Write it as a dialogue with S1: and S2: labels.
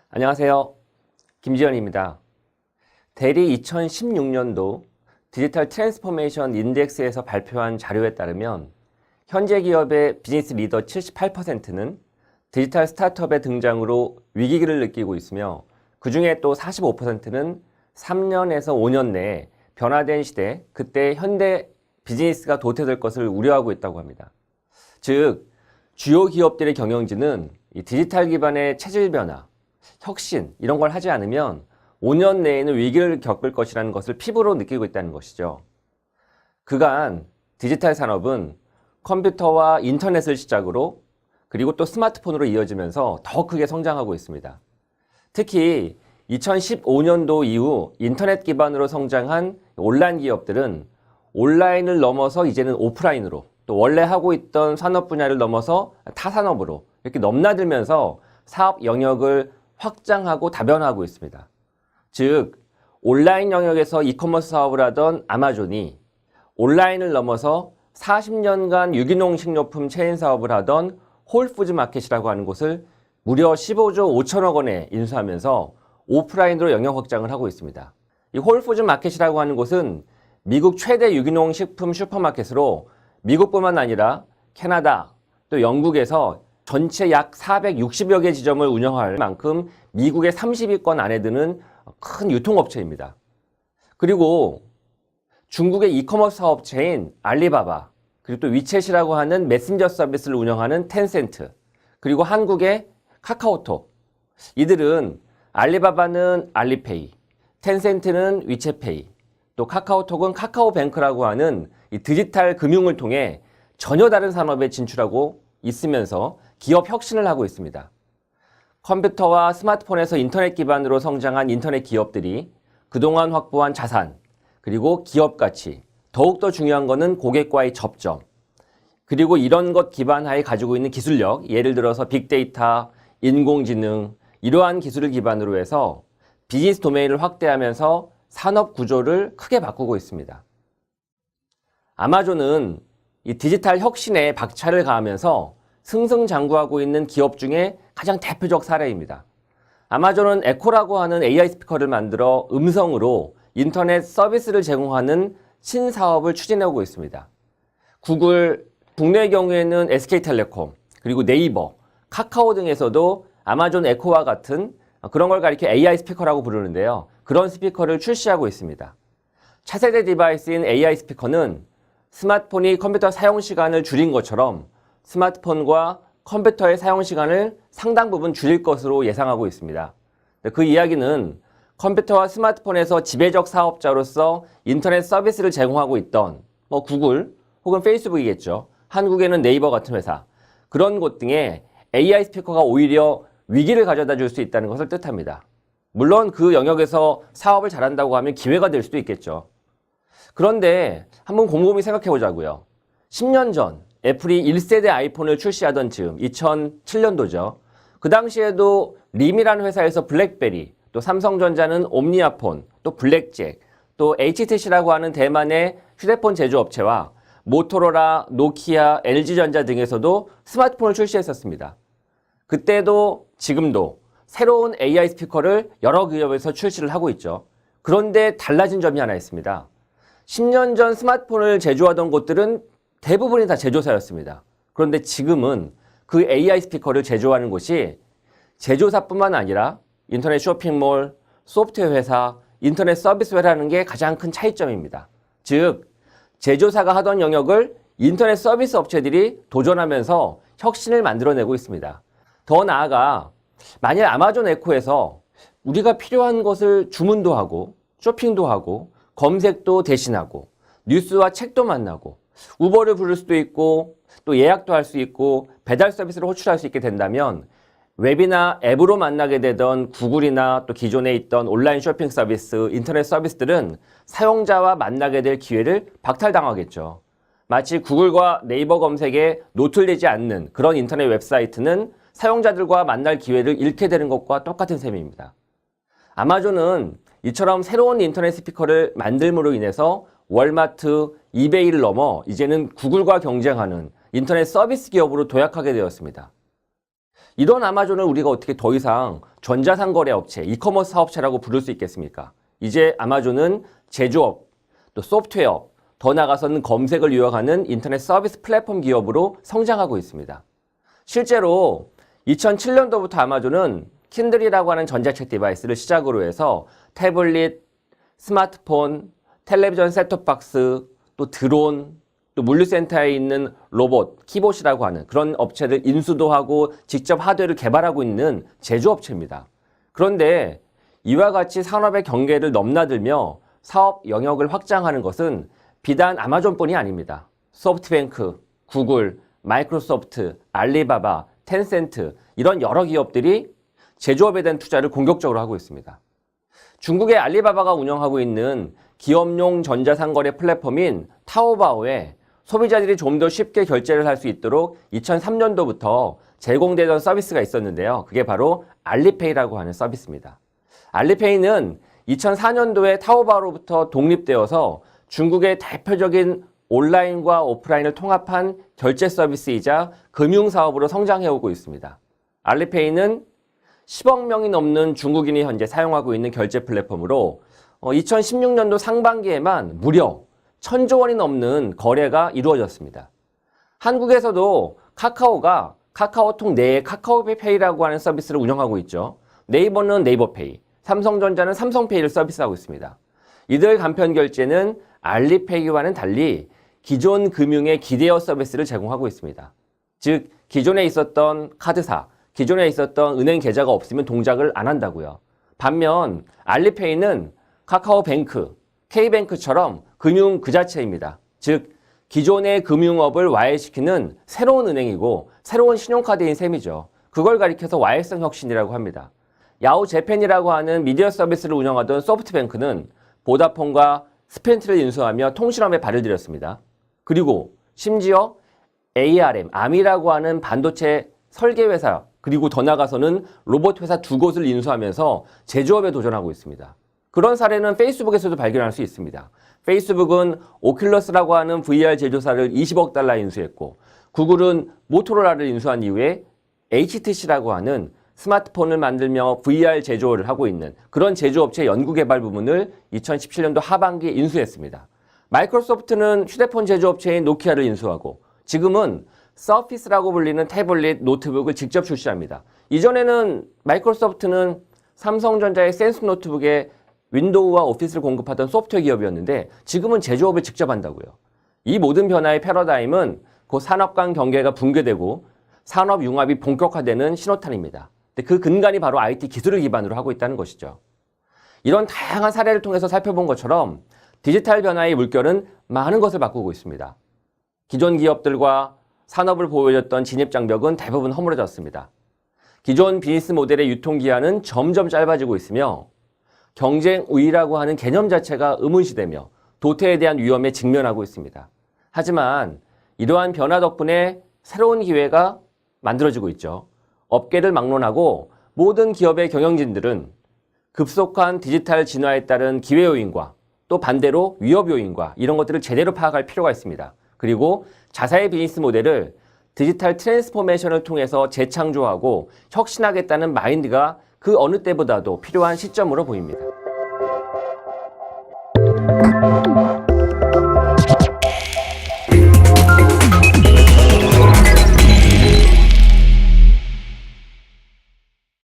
S1: 안녕하세요. 김지현입니다. 대리 2016년도 디지털 트랜스포메이션 인덱스에서 발표한 자료에 따르면 현재 기업의 비즈니스 리더 78%는 디지털 스타트업의 등장으로 위기기를 느끼고 있으며 그 중에 또 45%는 3년에서 5년 내에 변화된 시대, 그때 현대 비즈니스가 도태될 것을 우려하고 있다고 합니다. 즉, 주요 기업들의 경영진은 이 디지털 기반의 체질 변화, 혁신 이런 걸 하지 않으면 5년 내에는 위기를 겪을 것이라는 것을 피부로 느끼고 있다는 것이죠. 그간 디지털 산업은 컴퓨터와 인터넷을 시작으로 그리고 또 스마트폰으로 이어지면서 더 크게 성장하고 있습니다. 특히 2015년도 이후 인터넷 기반으로 성장한 온라인 기업들은 온라인을 넘어서 이제는 오프라인으로 또 원래 하고 있던 산업 분야를 넘어서 타산업으로 이렇게 넘나들면서 사업 영역을 확장하고 다변화하고 있습니다. 즉, 온라인 영역에서 이커머스 사업을 하던 아마존이 온라인을 넘어서 40년간 유기농 식료품 체인 사업을 하던 홀푸드 마켓이라고 하는 곳을 무려 15조 5천억 원에 인수하면서 오프라인으로 영역 확장을 하고 있습니다. 이 홀푸드 마켓이라고 하는 곳은 미국 최대 유기농 식품 슈퍼마켓으로 미국뿐만 아니라 캐나다 또 영국에서 전체 약 460여 개 지점을 운영할 만큼 미국의 30위권 안에 드는 큰 유통업체입니다. 그리고 중국의 이커머스 사업체인 알리바바, 그리고 또 위챗이라고 하는 메신저 서비스를 운영하는 텐센트, 그리고 한국의 카카오톡. 이들은 알리바바는 알리페이, 텐센트는 위챗페이, 또 카카오톡은 카카오뱅크라고 하는 이 디지털 금융을 통해 전혀 다른 산업에 진출하고 있으면서 기업 혁신을 하고 있습니다. 컴퓨터와 스마트폰에서 인터넷 기반으로 성장한 인터넷 기업들이 그동안 확보한 자산, 그리고 기업 가치, 더욱더 중요한 것은 고객과의 접점, 그리고 이런 것 기반하에 가지고 있는 기술력, 예를 들어서 빅데이터, 인공지능, 이러한 기술을 기반으로 해서 비즈니스 도메인을 확대하면서 산업 구조를 크게 바꾸고 있습니다. 아마존은 이 디지털 혁신에 박차를 가하면서 승승장구하고 있는 기업 중에 가장 대표적 사례입니다. 아마존은 에코라고 하는 AI 스피커를 만들어 음성으로 인터넷 서비스를 제공하는 신사업을 추진하고 있습니다. 구글, 국내의 경우에는 SK텔레콤, 그리고 네이버, 카카오 등에서도 아마존 에코와 같은 그런 걸 가리켜 AI 스피커라고 부르는데요. 그런 스피커를 출시하고 있습니다. 차세대 디바이스인 AI 스피커는 스마트폰이 컴퓨터 사용 시간을 줄인 것처럼 스마트폰과 컴퓨터의 사용 시간을 상당 부분 줄일 것으로 예상하고 있습니다. 그 이야기는 컴퓨터와 스마트폰에서 지배적 사업자로서 인터넷 서비스를 제공하고 있던 구글 혹은 페이스북이겠죠. 한국에는 네이버 같은 회사, 그런 곳 등에 AI 스피커가 오히려 위기를 가져다 줄 수 있다는 것을 뜻합니다. 물론 그 영역에서 사업을 잘한다고 하면 기회가 될 수도 있겠죠. 그런데 한번 곰곰이 생각해 보자고요. 10년 전 애플이 1세대 아이폰을 출시하던 즈음 2007년도죠. 그 당시에도 림이라는 회사에서 블랙베리, 또 삼성전자는 옴니아폰, 또 블랙잭, 또 HTC라고 하는 대만의 휴대폰 제조업체와 모토로라, 노키아, LG전자 등에서도 스마트폰을 출시했었습니다. 그때도 지금도 새로운 AI 스피커를 여러 기업에서 출시를 하고 있죠. 그런데 달라진 점이 하나 있습니다. 10년 전 스마트폰을 제조하던 곳들은 대부분이 다 제조사였습니다. 그런데 지금은 그 AI 스피커를 제조하는 곳이 제조사뿐만 아니라 인터넷 쇼핑몰, 소프트웨어 회사, 인터넷 서비스 회사라는 게 가장 큰 차이점입니다. 즉, 제조사가 하던 영역을 인터넷 서비스 업체들이 도전하면서 혁신을 만들어내고 있습니다. 더 나아가 만일 아마존 에코에서 우리가 필요한 것을 주문도 하고 쇼핑도 하고 검색도 대신하고 뉴스와 책도 만나고 우버를 부를 수도 있고 또 예약도 할 수 있고 배달 서비스를 호출할 수 있게 된다면 웹이나 앱으로 만나게 되던 구글이나 또 기존에 있던 온라인 쇼핑 서비스, 인터넷 서비스들은 사용자와 만나게 될 기회를 박탈당하겠죠. 마치 구글과 네이버 검색에 노출되지 않는 그런 인터넷 웹사이트는 사용자들과 만날 기회를 잃게 되는 것과 똑같은 셈입니다. 아마존은 이처럼 새로운 인터넷 스피커를 만들므로 인해서 월마트, 이베이를 넘어 이제는 구글과 경쟁하는 인터넷 서비스 기업으로 도약하게 되었습니다. 이런 아마존을 우리가 어떻게 더 이상 전자상거래 업체, 이커머스 사업체라고 부를 수 있겠습니까? 이제 아마존은 제조업, 또 소프트웨어, 더 나아가서는 검색을 이어가는 인터넷 서비스 플랫폼 기업으로 성장하고 있습니다. 실제로 2007년도부터 아마존은 킨들이라고 하는 전자책 디바이스를 시작으로 해서 태블릿, 스마트폰, 텔레비전 셋톱박스, 또 드론, 또 물류센터에 있는 로봇, 키봇이라고 하는 그런 업체들 인수도 하고 직접 하드웨어를 개발하고 있는 제조업체입니다. 그런데 이와 같이 산업의 경계를 넘나들며 사업 영역을 확장하는 것은 비단 아마존뿐이 아닙니다. 소프트뱅크, 구글, 마이크로소프트, 알리바바, 텐센트 이런 여러 기업들이 제조업에 대한 투자를 공격적으로 하고 있습니다. 중국의 알리바바가 운영하고 있는 기업용 전자상거래 플랫폼인 타오바오에 소비자들이 좀 더 쉽게 결제를 할 수 있도록 2003년도부터 제공되던 서비스가 있었는데요. 그게 바로 알리페이라고 하는 서비스입니다. 알리페이는 2004년도에 타오바오로부터 독립되어서 중국의 대표적인 온라인과 오프라인을 통합한 결제 서비스이자 금융사업으로 성장해오고 있습니다. 알리페이는 10억 명이 넘는 중국인이 현재 사용하고 있는 결제 플랫폼으로 2016년도 상반기에만 무려 1,000조 원이 넘는 거래가 이루어졌습니다. 한국에서도 카카오가 카카오톡 내에 카카오페이라고 하는 서비스를 운영하고 있죠. 네이버는 네이버페이, 삼성전자는 삼성페이를 서비스하고 있습니다. 이들 간편 결제는 알리페이와는 달리 기존 금융의 기대어 서비스를 제공하고 있습니다. 즉, 기존에 있었던 카드사, 기존에 있었던 은행 계좌가 없으면 동작을 안 한다고요. 반면 알리페이는 카카오뱅크, K뱅크처럼 금융 그 자체입니다. 즉, 기존의 금융업을 와해시키는 새로운 은행이고 새로운 신용카드인 셈이죠. 그걸 가리켜서 와해성 혁신이라고 합니다. 야후재팬이라고 하는 미디어 서비스를 운영하던 소프트뱅크는 보다폰과 스펜트를 인수하며 통신업에 발을 들였습니다. 그리고 심지어 ARM이라고 하는 반도체 설계 회사, 그리고 더 나아가서는 로봇 회사 두 곳을 인수하면서 제조업에 도전하고 있습니다. 그런 사례는 페이스북에서도 발견할 수 있습니다. 페이스북은 오큘러스라고 하는 VR 제조사를 20억 달러 인수했고, 구글은 모토로라를 인수한 이후에 HTC라고 하는 스마트폰을 만들며 VR 제조를 하고 있는 그런 제조업체 연구개발 부문을 2017년도 하반기에 인수했습니다. 마이크로소프트는 휴대폰 제조업체인 노키아를 인수하고 지금은 서피스라고 불리는 태블릿, 노트북을 직접 출시합니다. 이전에는 마이크로소프트는 삼성전자의 센스 노트북에 윈도우와 오피스를 공급하던 소프트웨어 기업이었는데 지금은 제조업을 직접 한다고요. 이 모든 변화의 패러다임은 곧 산업 간 경계가 붕괴되고 산업 융합이 본격화되는 신호탄입니다. 그 근간이 바로 IT 기술을 기반으로 하고 있다는 것이죠. 이런 다양한 사례를 통해서 살펴본 것처럼 디지털 변화의 물결은 많은 것을 바꾸고 있습니다. 기존 기업들과 산업을 보호해줬던 진입장벽은 대부분 허물어졌습니다. 기존 비즈니스 모델의 유통기한은 점점 짧아지고 있으며 경쟁 우위라고 하는 개념 자체가 의문시되며 도태에 대한 위험에 직면하고 있습니다. 하지만 이러한 변화 덕분에 새로운 기회가 만들어지고 있죠. 업계를 막론하고 모든 기업의 경영진들은 급속한 디지털 진화에 따른 기회 요인과 또 반대로 위협 요인과 이런 것들을 제대로 파악할 필요가 있습니다. 그리고 자사의 비즈니스 모델을 디지털 트랜스포메이션을 통해서 재창조하고 혁신하겠다는 마인드가 그 어느 때보다도 필요한 시점으로 보입니다.